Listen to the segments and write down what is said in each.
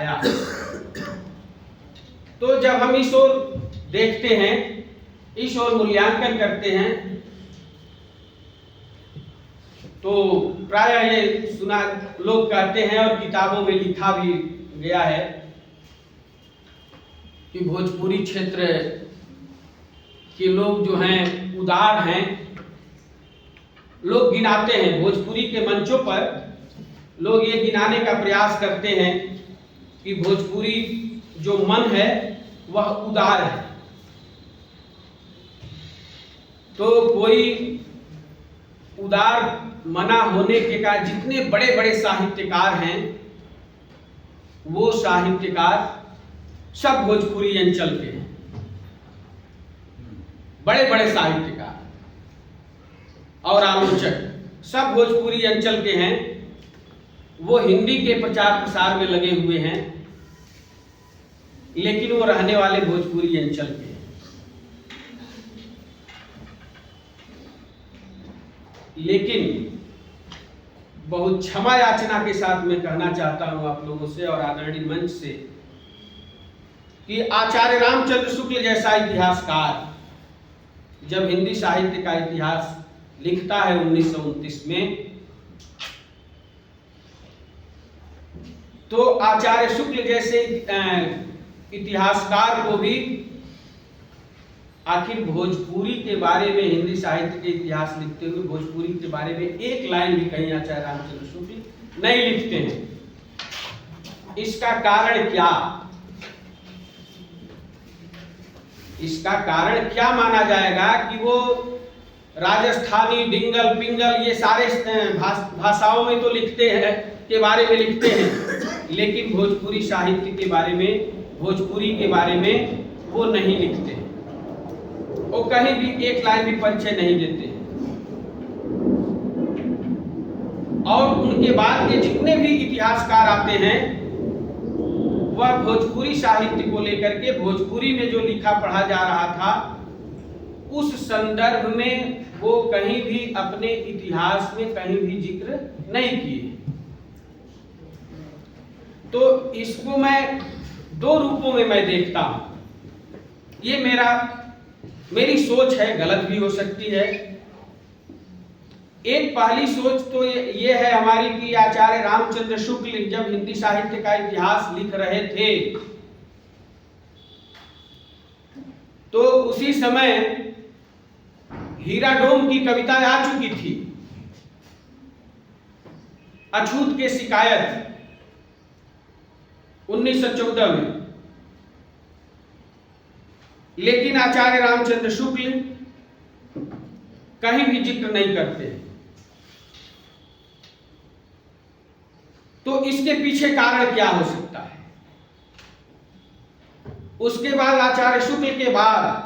आया। तो जब हम इस ओर देखते हैं, इस ओर मूल्यांकन करते हैं, तो प्रायः ये सुना लोग कहते हैं और किताबों में लिखा भी गया है कि भोजपुरी क्षेत्र के लोग जो हैं उदार हैं। लोग गिनाते हैं, भोजपुरी के मंचों पर लोग ये गिनाने का प्रयास करते हैं कि भोजपुरी जो मन है वह उदार है। तो कोई उदार मना होने के कारण जितने बड़े बड़े साहित्यकार हैं वो साहित्यकार सब भोजपुरी अंचल के हैं। बड़े बड़े साहित्यकार और आलोचक सब भोजपुरी अंचल के हैं। वो हिंदी के प्रचार प्रसार में लगे हुए हैं, लेकिन वो रहने वाले भोजपुरी अंचल के हैं। लेकिन बहुत क्षमा याचना के साथ मैं कहना चाहता हूं आप लोगों से और आदरणीय मंच से कि आचार्य रामचंद्र शुक्ल जैसा इतिहासकार जब हिंदी साहित्य का इतिहास लिखता है 1929 में, तो आचार्य शुक्ल जैसे इतिहासकार को भी आखिर भोजपुरी के बारे में, हिंदी साहित्य के इतिहास लिखते हुए भोजपुरी के बारे में एक लाइन भी कहीं आचार्य रामचंद्र शुक्ल नहीं लिखते हैं। इसका कारण क्या? इसका कारण क्या माना जाएगा कि वो राजस्थानी, डिंगल, पिंगल ये सारे भाषाओं में तो लिखते हैं, के बारे में लिखते हैं, लेकिन भोजपुरी साहित्य के बारे में, भोजपुरी के बारे में वो नहीं लिखते हैं। वो कहीं भी एक लाइन भी परिचय नहीं देते हैं। और उनके बाद के जितने भी इतिहासकार आते हैं वह भोजपुरी साहित्य को लेकर के, भोजपुरी में जो लिखा पढ़ा जा रहा था उस संदर्भ में वो कहीं भी अपने इतिहास में कहीं भी जिक्र नहीं किए। तो इसको मैं दो रूपों में मैं देखता हूं। ये मेरी सोच है, गलत भी हो सकती है। एक पहली सोच तो ये है हमारी कि आचार्य रामचंद्र शुक्ल जब हिंदी साहित्य का इतिहास लिख रहे थे तो उसी समय हीराडोम की कविता आ चुकी थी, अछूत के शिकायत 1914 में। लेकिन आचार्य रामचंद्र शुक्ल कहीं भी जिक्र नहीं करते। तो इसके पीछे कारण क्या हो सकता है? उसके बाद आचार्य शुक्ल के बाद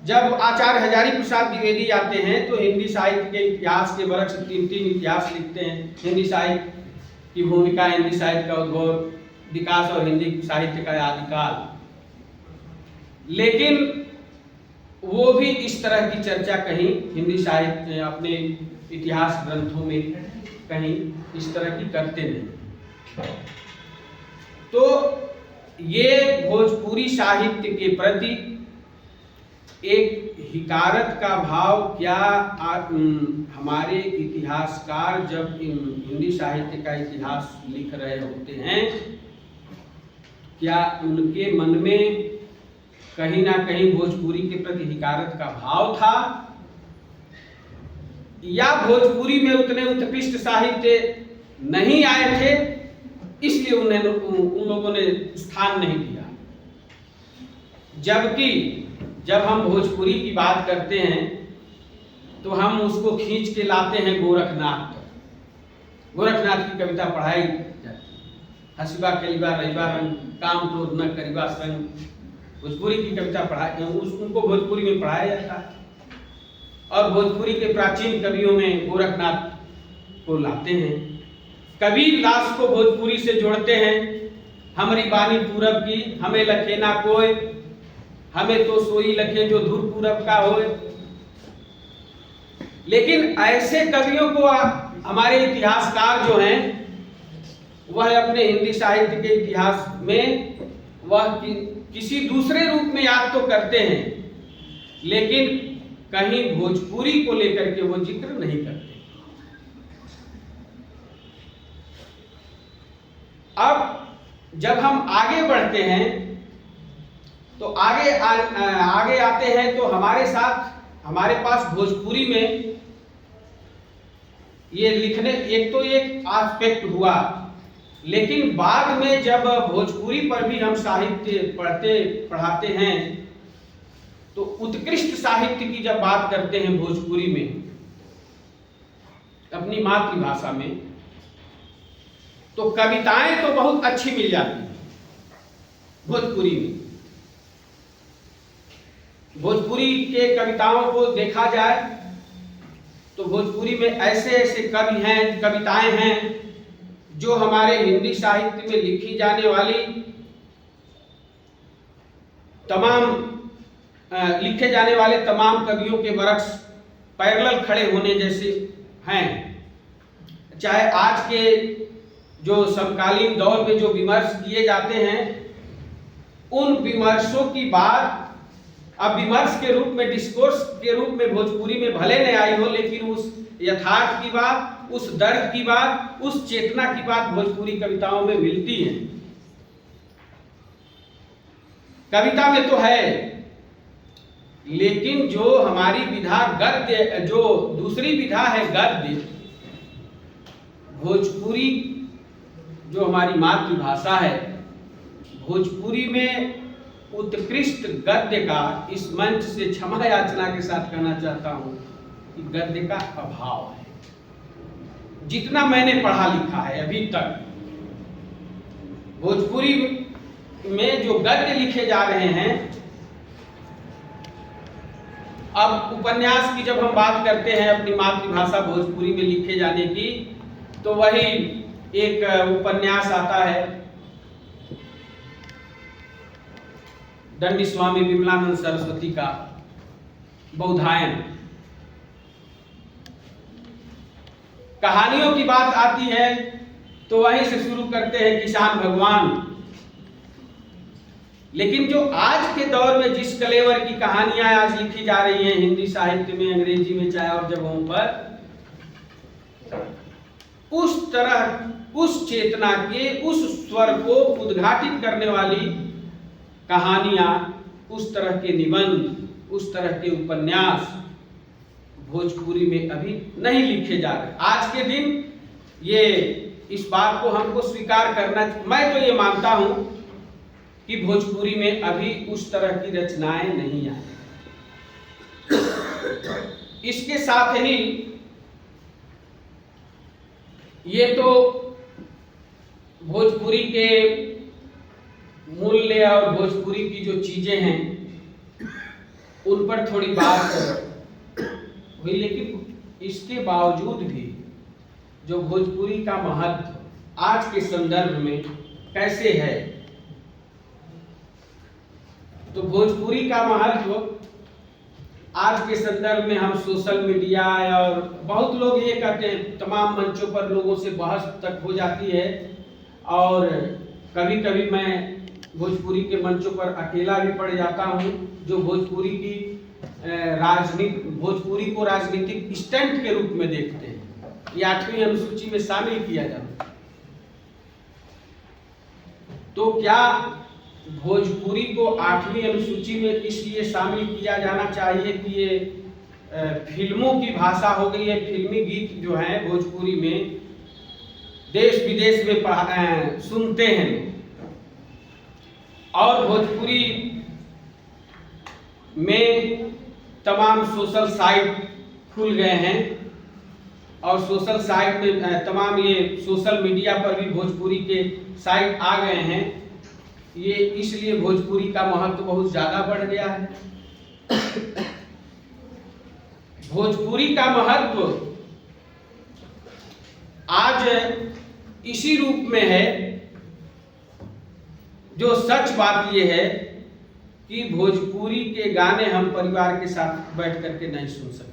जब आचार्य हजारी प्रसाद द्विवेदी आते हैं तो हिंदी साहित्य के इतिहास के वर्ष 3 इतिहास लिखते हैं। हिंदी साहित्य की भूमिका, हिंदी साहित्य का उद्भव, विकास और हिंदी साहित्य का आदिकाल। लेकिन वो भी इस तरह की चर्चा कहीं हिंदी साहित्य अपने इतिहास ग्रंथों में कहीं इस तरह की करते नहीं। तो ये भोजपुरी साहित्य के प्रति एक हिकारत का भाव क्या हमारे इतिहासकार जब हिंदी साहित्य का इतिहास लिख रहे होते हैं, क्या उनके मन में कहीं ना कहीं भोजपुरी के प्रति हिकारत का भाव था, या भोजपुरी में उतने उत्कृष्ट साहित्य नहीं आए थे इसलिए उन लोगों ने स्थान नहीं दिया? जबकि जब हम भोजपुरी की बात करते हैं तो हम उसको खींच के लाते हैं गोरखनाथ पर। गोरखनाथ की कविता पढ़ाई जाती है, हसीबा कलीबा रहीबा रंग काम क्रोध न करीबा संग, भोजपुरी की कविता उनको भोजपुरी में पढ़ाया जाता है। और भोजपुरी के प्राचीन कवियों में गोरखनाथ को लाते हैं। कबीर दास को भोजपुरी से जोड़ते हैं, हमरी बानी पूरब की, हमें लखे ना कोई, हमें तो सोई लखे जो धुर पूरब का होए। लेकिन ऐसे कवियों को हमारे इतिहासकार जो हैं वह अपने हिंदी साहित्य के इतिहास में वह किसी दूसरे रूप में याद तो करते हैं, लेकिन कहीं भोजपुरी को लेकर के वो जिक्र नहीं करते। अब जब हम आगे बढ़ते हैं तो आगे आते हैं तो हमारे पास भोजपुरी में ये लिखने एक तो एक एस्पेक्ट हुआ, लेकिन बाद में जब भोजपुरी पर भी हम साहित्य पढ़ाते हैं तो उत्कृष्ट साहित्य की जब बात करते हैं भोजपुरी में अपनी मातृभाषा में, तो कविताएं तो बहुत अच्छी मिल जाती हैं भोजपुरी में। भोजपुरी के कविताओं को देखा जाए तो भोजपुरी में ऐसे ऐसे कवि हैं, कविताएं हैं जो हमारे हिंदी साहित्य में लिखी जाने वाली लिखे जाने वाले तमाम कवियों के वरक्स पैरेलल खड़े होने जैसे हैं। चाहे आज के जो समकालीन दौर में जो विमर्श किए जाते हैं, उन विमर्शों की बात अब विमर्श के रूप में, डिस्कोर्स के रूप में भोजपुरी में भले न आई हो, लेकिन उस यथार्थ की बात, उस दर्द की बात, उस चेतना की बात भोजपुरी कविताओं में मिलती है। कविता में तो है, लेकिन जो हमारी विधा गद्य, जो दूसरी विधा है गद्य, भोजपुरी जो हमारी मातृभाषा है, भोजपुरी में उत्कृष्ट गद्य का इस मंच से क्षमा याचना के साथ कहना चाहता हूं कि गद्य का अभाव है। जितना मैंने पढ़ा लिखा है अभी तक, भोजपुरी में जो गद्य लिखे जा रहे हैं, अब उपन्यास की जब हम बात करते हैं अपनी मातृभाषा भोजपुरी में लिखे जाने की, तो वही एक उपन्यास आता है दंडी स्वामी विमलानंद सरस्वती का बौधायन। कहानियों की बात आती है तो वहीं से शुरू करते हैं किसान भगवान। लेकिन जो आज के दौर में जिस कलेवर की कहानियां आज लिखी जा रही हैं हिंदी साहित्य में, अंग्रेजी में, चाहे और जगहों पर, उस तरह, उस चेतना के, उस स्वर को उद्घाटित करने वाली कहानियां, उस तरह के निबंध, उस तरह के उपन्यास भोजपुरी में अभी नहीं लिखे जा रहे। आज के दिन ये इस बात को हमको स्वीकार करना, मैं तो ये मानता हूं कि भोजपुरी में अभी उस तरह की रचनाएं नहीं आई। इसके साथ ही ये तो भोजपुरी के मूल्य और भोजपुरी की जो चीजें हैं उन पर थोड़ी बात हुई, लेकिन इसके बावजूद भी जो भोजपुरी का महत्व आज के संदर्भ में कैसे है, तो भोजपुरी का महत्व आज के संदर्भ में हम सोशल मीडिया और बहुत लोग ये कहते हैं, तमाम मंचों पर लोगों से बहस तक हो जाती है, और कभी कभी मैं भोजपुरी के मंचों पर अकेला भी पड़ जाता हूं, जो भोजपुरी को राजनीतिक स्टंट के रूप में देखते हैं। ये 8वीं अनुसूची में शामिल किया जाता है। तो क्या भोजपुरी को 8वीं अनुसूची में इसलिए शामिल किया जाना चाहिए कि ये फिल्मों की भाषा हो गई है? फिल्मी गीत जो हैं भोजपुरी में देश विदेश में सुनते हैं, और भोजपुरी में तमाम सोशल साइट खुल गए हैं, और सोशल साइट में तमाम ये सोशल मीडिया पर भी भोजपुरी के साइट आ gए हैं। ये इसलिए भोजपुरी का महत्व बहुत ज्यादा बढ़ गया है। भोजपुरी का महत्व आज इसी रूप में है, जो सच बात यह है कि भोजपुरी के गाने हम परिवार के साथ बैठ करके नहीं सुन सकते,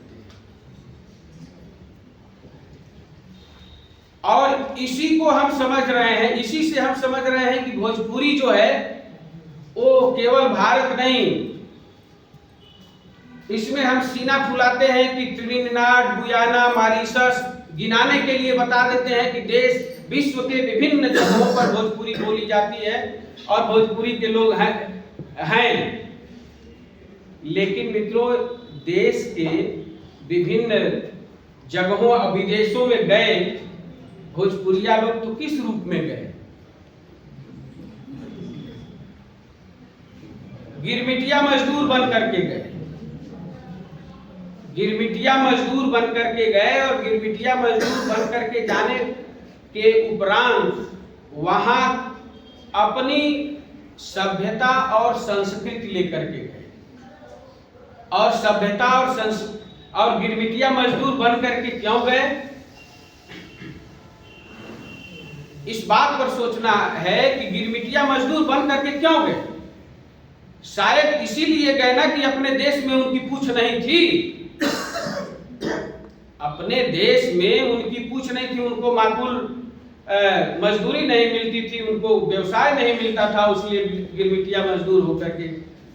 और इसी को हम समझ रहे हैं, इसी से हम समझ रहे हैं कि भोजपुरी जो है वो केवल भारत नहीं, इसमें हम सीना फुलाते हैं कि ट्रिनिडाद, गुयाना, मॉरिशस गिनाने के लिए बता देते हैं कि देश विश्व के विभिन्न जगहों पर भोजपुरी बोली जाती है और भोजपुरी के लोग हैं। लेकिन मित्रों, देश के विभिन्न जगहों और विदेशों में गए भोजपुरिया लोग तो किस रूप में गए? गिरमिटिया मजदूर बन करके गए, गिरमिटिया मजदूर बन करके गए और गिरमिटिया मजदूर बन करके जाने के उपरांत वहां अपनी सभ्यता और संस्कृति लेकर के गए। और सभ्यता और गिरमिटिया मजदूर बन करके क्यों गए, इस बात पर सोचना है कि गिरमिटिया मजदूर बन करके क्यों गए। शायद इसीलिए गए ना कि अपने देश में उनकी पूछ नहीं थी, अपने देश में उनकी पूछ नहीं थी, उनको माकूल मजदूरी नहीं मिलती थी, उनको व्यवसाय नहीं मिलता था, इसलिए गिरमिटिया मजदूर होकर के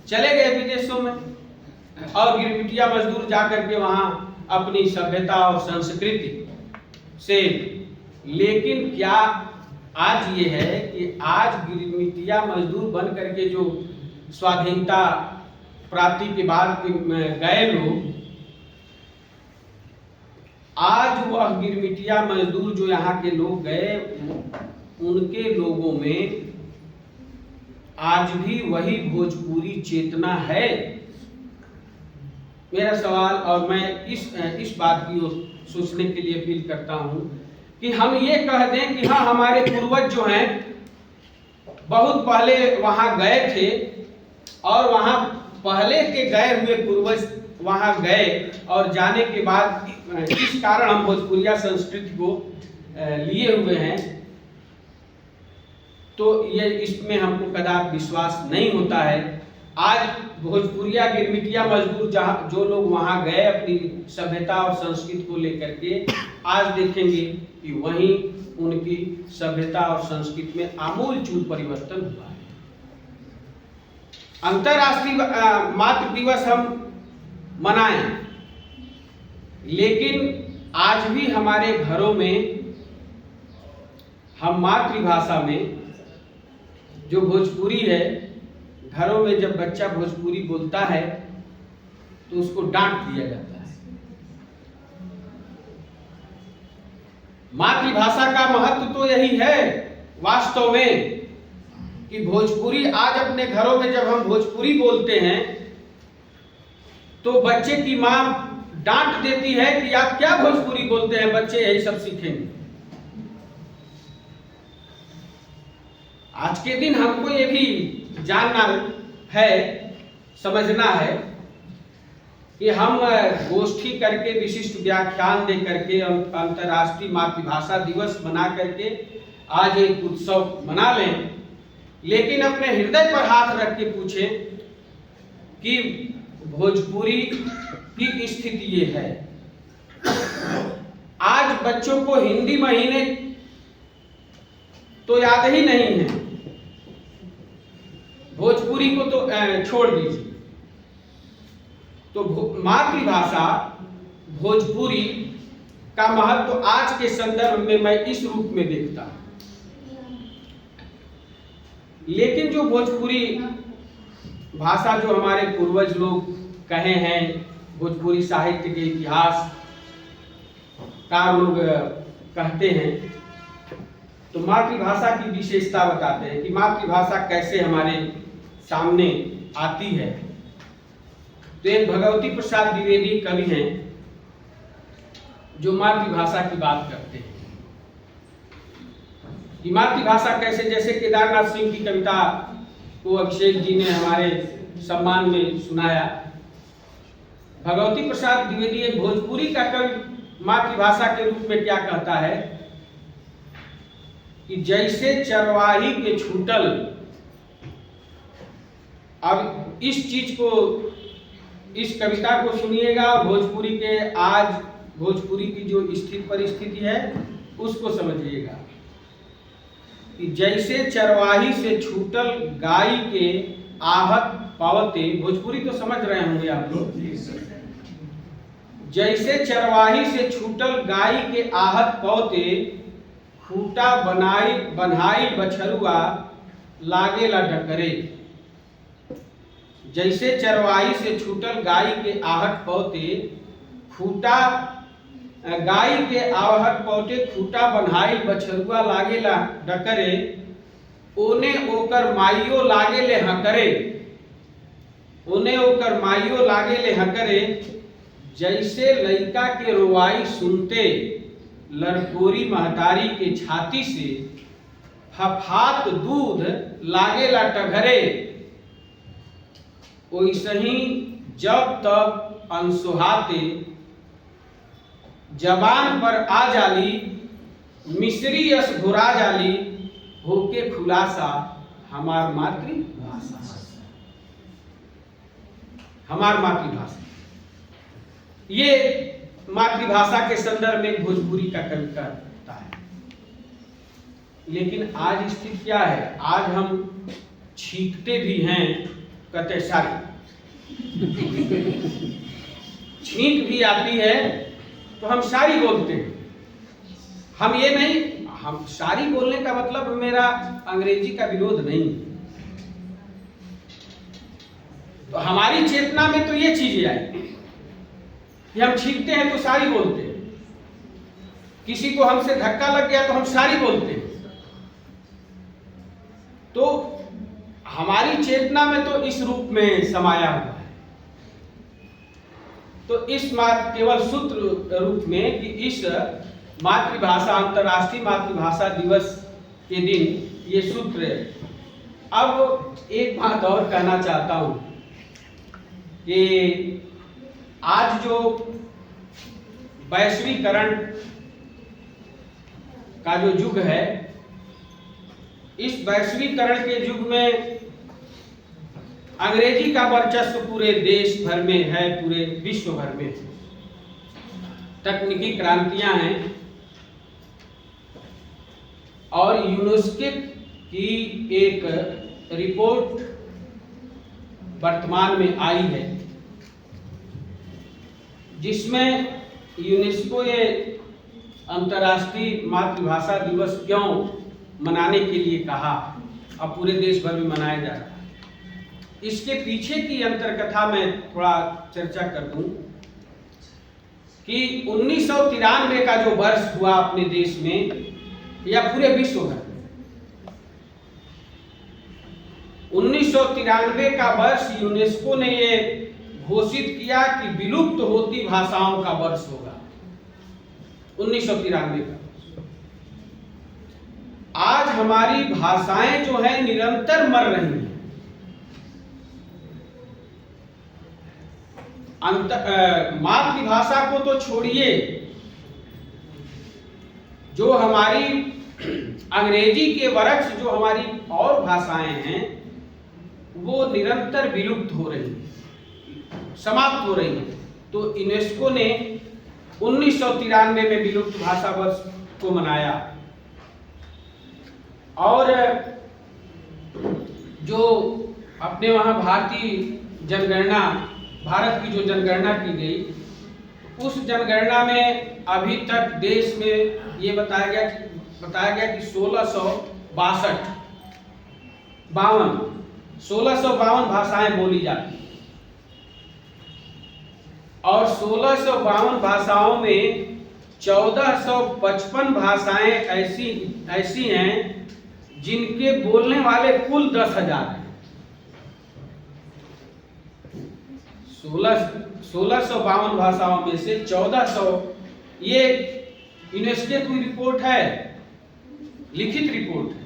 चले गए विदेशों में और गिरमिटिया मजदूर जाकर के वहां अपनी सभ्यता और संस्कृति से। लेकिन क्या आज ये है कि आज गिरमिटिया मजदूर बन करके जो स्वाधीनता प्राप्ति के बाद गए लोग, आज वह गिरमिटिया मजदूर जो यहाँ के लोग गए, उनके लोगों में आज भी वही भोजपुरी चेतना है? मेरा सवाल, और मैं इस बात की ओर सोचने के लिए अपील करता हूं कि हम ये कह दें कि हाँ, हमारे पूर्वज जो हैं बहुत पहले वहां गए थे और वहां पहले के गए हुए पूर्वज वहां गए और जाने के बाद इस कारण हम भोजपुरिया संस्कृति को लिए हुए हैं, तो ये इसमें हमको कदापि विश्वास नहीं होता है। आज भोजपुरिया गिरमिटिया मजदूर जो लोग वहां गए अपनी सभ्यता और संस्कृति को लेकर के, आज देखेंगे कि वहीं उनकी सभ्यता और संस्कृति में आमूलचूल परिवर्तन हुआ है। अंतर्राष्ट्रीय मातृ दिवस हम मनाएं, लेकिन आज भी हमारे घरों में हम मातृभाषा में जो भोजपुरी है, घरों में जब बच्चा भोजपुरी बोलता है तो उसको डांट दिया जाता है। मातृभाषा का महत्व तो यही है वास्तव में कि भोजपुरी, आज अपने घरों में जब हम भोजपुरी बोलते हैं तो बच्चे की मां डांट देती है कि आप क्या भोजपुरी बोलते हैं, बच्चे यही सब सीखेंगे। आज के दिन हमको ये भी जानना है, समझना है कि हम गोष्ठी करके, विशिष्ट व्याख्यान दे करके, अंतर्राष्ट्रीय मातृभाषा दिवस मना करके आज एक उत्सव मना लें, लेकिन अपने हृदय पर हाथ रख के पूछें कि भोजपुरी की स्थिति ये है। आज बच्चों को हिंदी महीने तो याद ही नहीं है, भोजपुरी को तो छोड़ दीजिए। तो मातृभाषा भोजपुरी का महत्व आज के संदर्भ में मैं इस रूप में देखता हूं। लेकिन जो भोजपुरी भाषा जो हमारे पूर्वज लोग कहे हैं, भोजपुरी साहित्य के इतिहास का लोग कहते हैं, तो मातृभाषा की विशेषता बताते हैं कि मातृभाषा कैसे हमारे सामने आती है। तो एक भगवती प्रसाद द्विवेदी कवि हैं जो मातृभाषा की बात करते हैं कि मातृभाषा कैसे, जैसे केदारनाथ सिंह की कविता को अभिषेक जी ने हमारे सम्मान में सुनाया। भगवती प्रसाद द्विवेदी एक भोजपुरी का कवि मातृभाषा के रूप में क्या कहता है कि जैसे चरवाही के छूटल, अब इस चीज को, इस कविता को सुनिएगा, भोजपुरी के आज भोजपुरी की जो स्थिति परिस्थिति है उसको समझिएगा। कि जैसे चरवाही से छूटल गाय के आहत पावते, भोजपुरी तो समझ रहे होंगे आप लोग, जैसे चरवाही से छूटल गाय के आहत पावते, खूटा बनाई बन्हाई बछरुआ लागेला डकरे। जैसे चरवाही से छूटल गाय के आहट पौते, खूटा गाय के आहट पौते खूटा बन्हाई बछरुआ लागेला डकरे, ओने ओकर माइयो लागेले हकरे, ओने ओकर माइयो लागेले हकरे। जैसे लइका के रोवाई सुनते, लड़कोरी महतारी के छाती से फफात दूध लागेला टघरे। ओइसे ही जब तक अनसुहाते, जबान पर आ जाली, मिश्री यस घुरा जाली, होके खुलासा हमार मातृभाषा, हमार मातृभाषा। ये मातृभाषा के संदर्भ में भोजपुरी का कविता होता है। लेकिन आज स्थिति क्या है? आज हम छींकते भी हैं, कहते सारी छींक भी आती है तो हम सारी बोलते हैं। हम ये नहीं, हम सारी बोलने का मतलब मेरा अंग्रेजी का विरोध नहीं, तो हमारी चेतना में तो ये चीजें आई कि हम छींकते हैं तो सारी बोलते हैं, किसी को हमसे धक्का लग गया तो हम सारी बोलते हैं। तो हमारी चेतना में तो इस रूप में समाया हुआ है। तो इस केवल सूत्र रूप में कि इस मातृभाषा, अंतर्राष्ट्रीय मातृभाषा दिवस के दिन ये सूत्र है। अब एक बात और कहना चाहता हूं कि आज जो वैश्वीकरण का जो युग है, इस वैश्वीकरण के युग में अंग्रेजी का वर्चस्व पूरे देश भर में है, पूरे विश्व भर में। तकनीकी क्रांतियां हैं और यूनेस्को की एक रिपोर्ट वर्तमान में आई है, जिसमें यूनेस्को ये अंतर्राष्ट्रीय मातृभाषा दिवस क्यों मनाने के लिए कहा, अब पूरे देश भर में मनाया जा रहा है। इसके पीछे की अंतर्कथा में थोड़ा चर्चा कर दूं कि 1993 का जो वर्ष हुआ अपने देश में या पूरे विश्व भर में, 1993 का वर्ष यूनेस्को ने ये घोषित किया कि विलुप्त होती भाषाओं का वर्ष होगा। 1993 का। आज हमारी भाषाएं जो है निरंतर मर रही हैं। मातृभाषा को तो छोड़िए, जो हमारी अंग्रेजी के वरक्ष जो हमारी और भाषाएं हैं वो निरंतर विलुप्त हो रही हैं, समाप्त हो रही हैं। तो यूनेस्को ने 1993 में विलुप्त भाषा वर्ष को मनाया और जो अपने वहां भारतीय जनगणना, भारत की जो जनगणना की गई, उस जनगणना में अभी तक देश में ये बताया गया कि 1652 भाषाएं बोली जाती हैं और 1652 भाषाओं में 1455 भाषाएं ऐसी हैं जिनके बोलने वाले कुल 10,000 हैं। 1652 भाषाओं में से 1400, ये यूनेस्को की रिपोर्ट है, लिखित रिपोर्ट है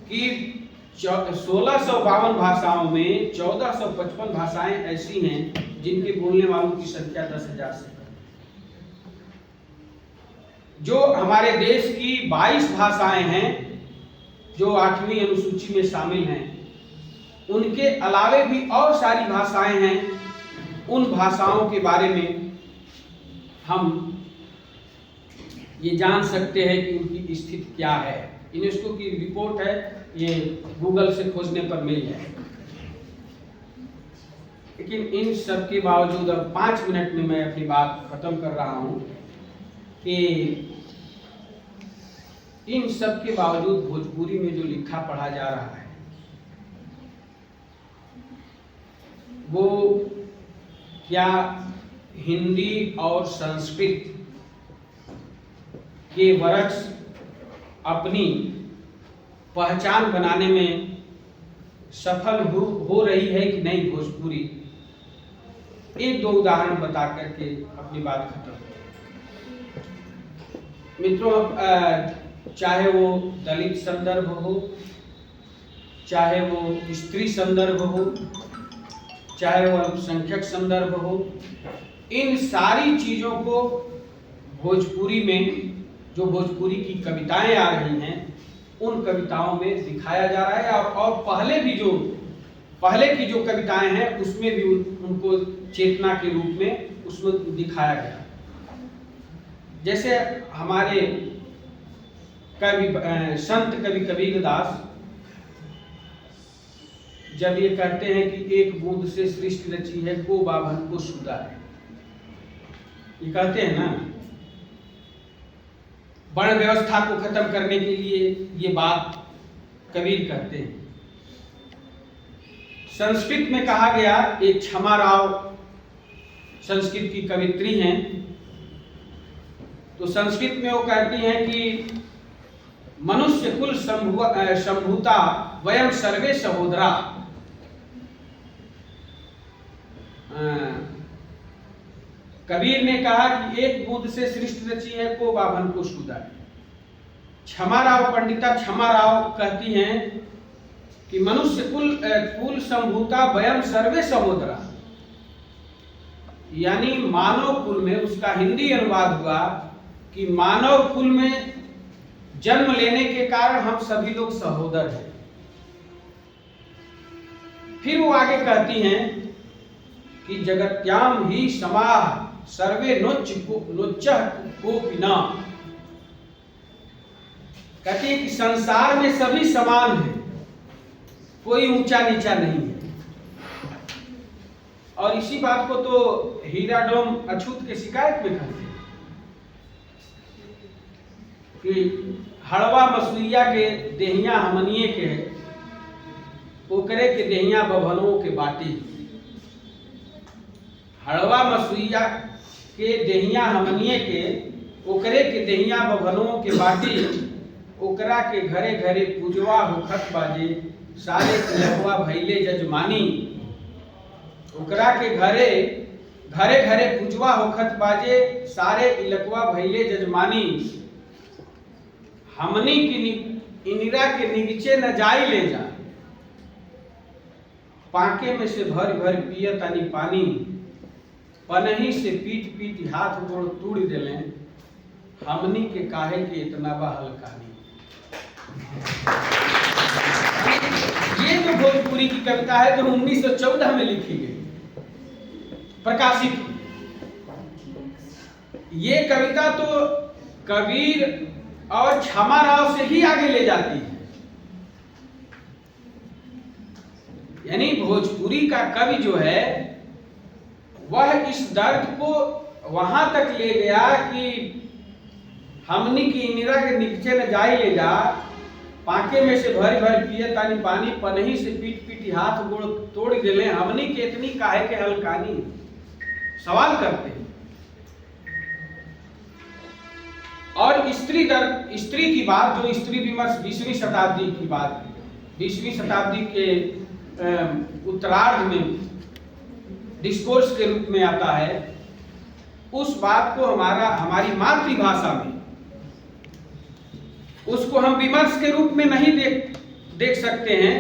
कि 1652 भाषाओं में 1455 भाषाएं ऐसी हैं जिनके बोलने वालों की संख्या 10,000 से कम। जो हमारे देश की 22 भाषाएं हैं जो 8वीं अनुसूची में शामिल हैं, उनके अलावे भी और सारी भाषाएं हैं। उन भाषाओं के बारे में हम ये जान सकते हैं कि उनकी स्थिति क्या है। यूनेस्को की रिपोर्ट है, ये गूगल से खोजने पर मिल जाएगा। लेकिन इन सब के बावजूद अब 5 मिनट में मैं अपनी बात खत्म कर रहा हूं कि इन सब के बावजूद भोजपुरी में जो लिखा पढ़ा जा रहा है वो क्या हिंदी और संस्कृत के वरस अपनी पहचान बनाने में सफल हो रही है कि नहीं भोजपुरी? एक दो उदाहरण बता करके अपनी बात खत्म। मित्रों, चाहे वो दलित संदर्भ हो, चाहे वो स्त्री संदर्भ हो, चाहे वो अल्पसंख्यक संदर्भ हो, इन सारी चीजों को भोजपुरी में जो भोजपुरी की कविताएं आ रही हैं उन कविताओं में दिखाया जा रहा है। और पहले की जो कविताएं हैं उसमें भी उनको चेतना के रूप में उसमें दिखाया गया। जैसे हमारे संत कवि कबीरदास जब ये कहते हैं कि एक बूंद से सृष्टि रची है, को बाभन को सुधारे, ये कहते हैं ना, वर्ण व्यवस्था को खत्म करने के लिए ये बात कबीर कहते हैं। संस्कृत में कहा गया, एक क्षमा राव संस्कृत की कवित्री हैं, तो संस्कृत में वो कहती हैं कि मनुष्य कुल संभूता वयम सर्वे सहोदरा। कबीर ने कहा कि एक बूंद से सृष्टि रची है, को बाभन को सुधारे। क्षमा राव, पंडिता क्षमा राव कहती हैं कि मनुष्य कुल संभूता वयम सर्वे सहोदरा, यानी मानव कुल में, उसका हिंदी अनुवाद हुआ कि मानव कुल में जन्म लेने के कारण हम सभी लोग सहोदर हैं। फिर वो आगे कहती हैं कि जगत्याम ही समाह सर्वे नोच्चः कोपिना, कहती है कि संसार में सभी समान हैं, कोई ऊंचा नीचा नहीं है। और इसी बात को तो हीराडोम अछूत के शिकायत में कहते हैं कि हड़वा मसुइया के देहिया हमनिए के, ओकरे के देहिया बभनों के बाटी। हड़वा मसुइया के देहिया हमनिए के, ओकरे के देहिया बभनों के बाटी। ओकरा के घरे घरे पूजवा होखत बाजे, सारे तिलकवा भैले जजमानी। ओकरा के घरे घरे पूजवा होखत बाजे, सारे इलकवा भैले जजमानी। हमनी की इनिरा के निगचे न जाई ले जा, पाके में से भर भर पियत आनी पानी। पनही से पीट पीट हाथ गोड़ तोड़ देले, हमनी के काहे के इतना बा हलकानी। ये जो भोजपुरी की कविता है जो 1914 में लिखी गई, प्रकाशित। ये कविता तो कबीर और क्षमा राव से ही आगे ले जाती है। यानी भोजपुरी का कवि जो है वह इस दर्द को वहां तक ले गया कि हमनी की इंदिरा के नीचे न जाई ले जा, पाके में से भर भर पिए तानी पानी। पनही से पीट पीट हाथ गोड़ तोड़ देले, हमनी के इतनी काहे के हलकानी। सवाल करते हैं। और स्त्री की बात, जो स्त्री विमर्श 20वीं शताब्दी की बात, 20वीं शताब्दी के उत्तरार्ध में डिस्कोर्स के रूप में आता है, उस बात को हमारी मातृभाषा में उसको हम विमर्श के रूप में नहीं देख सकते हैं,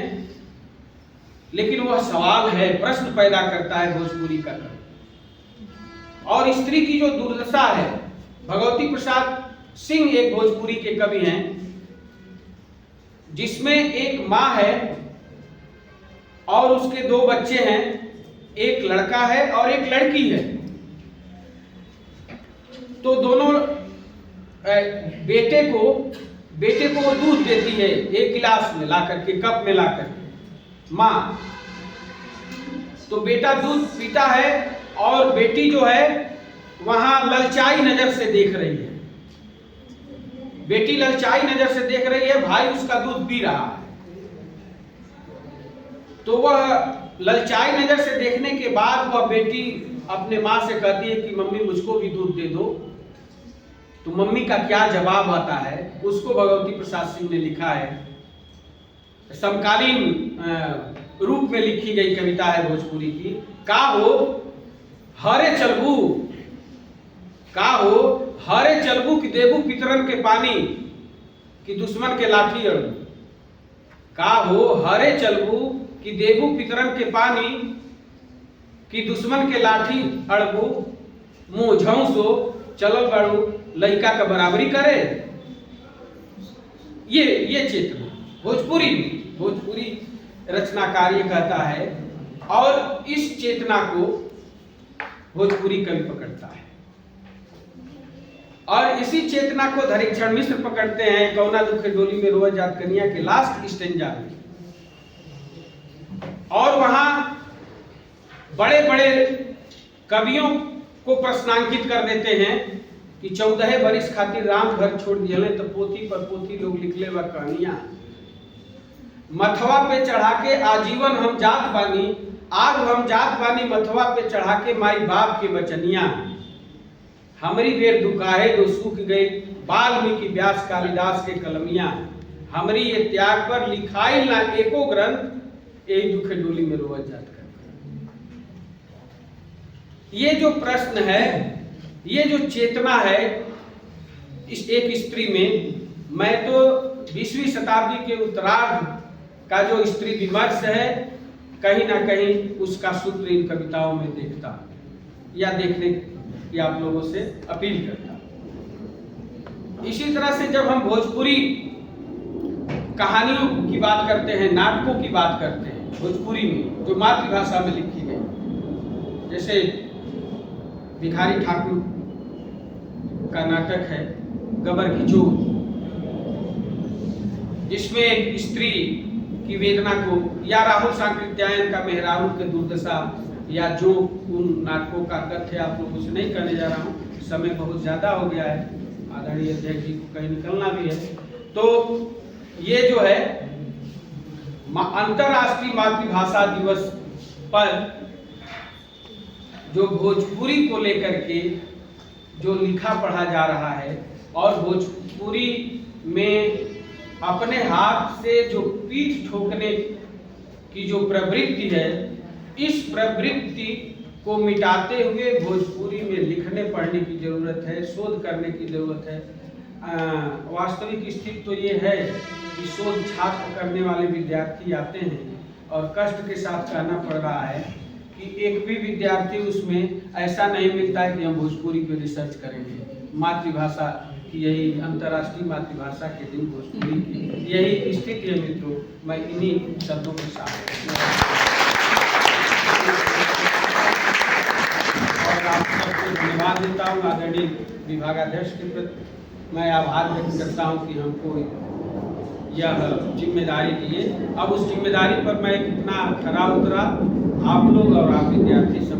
लेकिन वह सवाल है, प्रश्न पैदा करता है भोजपुरी का कवि। और स्त्री की जो दुर्दशा है, भगवती प्रसाद सिंह एक भोजपुरी के कवि हैं, जिसमें एक माँ है और उसके 2 बच्चे हैं, एक लड़का है और एक लड़की है। तो दोनों बेटे को बेटे को वो दूध देती है एक गिलास में ला करके, कप में ला करके माँ। तो बेटा दूध पीता है और बेटी जो है वहां ललचाई नजर से देख रही है। बेटी ललचाई नजर से देख रही है, भाई उसका दूध पी रहा है। तो वह ललचाई नजर से देखने के बाद वह बेटी अपने माँ से कहती है कि मम्मी मुझको भी दूध दे दो। तो मम्मी का क्या जवाब आता है उसको भगवती प्रसाद सिंह ने लिखा है। समकालीन रूप में लिखी गई कविता है भोजपुरी की। का हो हरे चलबू, का हो हरे चलबू कि देबू पितरन के पानी कि दुश्मन के लाठी अड़बू। का हो हरे चलबू कि देबू पितरन के पानी कि दुश्मन के लाठी अड़बू। मुँह झौसो चलल बड़ू लइका का बराबरी करे। ये चेतना भोजपुरी रचनाकार ये कहता है, और इस चेतना को भोजपुरी कवि पकड़ता है। और इसी चेतना को धरीक्षण मिश्र पकड़ते हैं कौना दुखे डोली में रोज जात कन्या के लास्ट स्टेंजा में। और वहां बड़े बड़े कवियों को प्रश्नांकित कर देते हैं कि 14 बरिस खातिर राम घर छोड़ दिए तो पोथी पर पोथी लोग लिखले बा कहानियां। मथवा पे चढ़ा के आजीवन हम जात बानी, आज हम जात बानी मथवा पे चढ़ा के माई बाप के बचनिया। हमारी बेर दुकाहे दो सूख गई वाल्मीकि व्यास कालिदास के कलमिया। हमारी ये त्याग पर लिखाई ना एको ग्रंथ, यही दुखे डोली में रोज जात कर। ये जो प्रश्न है, ये जो चेतना है इस एक स्त्री में, मैं तो 20वीं शताब्दी के उत्तरार्ध का जो स्त्री विमर्श है कहीं ना कहीं उसका सूत्र इन कविताओं में देखता या देखने की आप लोगों से अपील करता। इसी तरह से जब हम भोजपुरी कहानियों की बात करते हैं, नाटकों की बात करते हैं भोजपुरी में जो मातृभाषा में लिखी गई, जैसे भिखारी ठाकुर का नाटक है गबर की जोत, जिसमें एक स्त्री की वेदना को, या राहुल सांकृत्यायन का मेहरारू के दुर्दशा, या जो उन नाटकों का तथ्य आप लोगों से नहीं करने जा रहा हूँ, समय बहुत ज़्यादा हो गया है, आदरणीय अध्यक्ष जी को कहीं निकलना भी है। तो ये जो है अंतर्राष्ट्रीय मातृभाषा दिवस पर जो भोजपुरी को लेकर के जो लिखा पढ़ा जा रहा है और भोजपुरी में अपने हाथ से जो पीठ ठोकने की जो प्रवृत्ति है, इस प्रवृत्ति को मिटाते हुए भोजपुरी में लिखने पढ़ने की जरूरत है, शोध करने की जरूरत है। वास्तविक स्थिति तो ये है कि शोध छात्र करने वाले विद्यार्थी आते हैं और कष्ट के साथ कहना पड़ रहा है कि एक भी विद्यार्थी उसमें ऐसा नहीं मिलता है कि हम भोजपुरी पे रिसर्च करेंगे। मातृभाषा की यही अंतर्राष्ट्रीय मातृभाषा के दिन भोजपुरी की यही स्थिति है मित्रों। मैं इन्हीं शब्दों के साथ और आप सबको धन्यवाद देता हूँ। आदरणीय विभागाध्यक्ष के प्रति मैं आभार व्यक्त करता हूँ कि हमको यह जिम्मेदारी दिए। अब उस जिम्मेदारी पर मैं कितना खरा उतरा, आप लोग और आप विद्यार्थी सब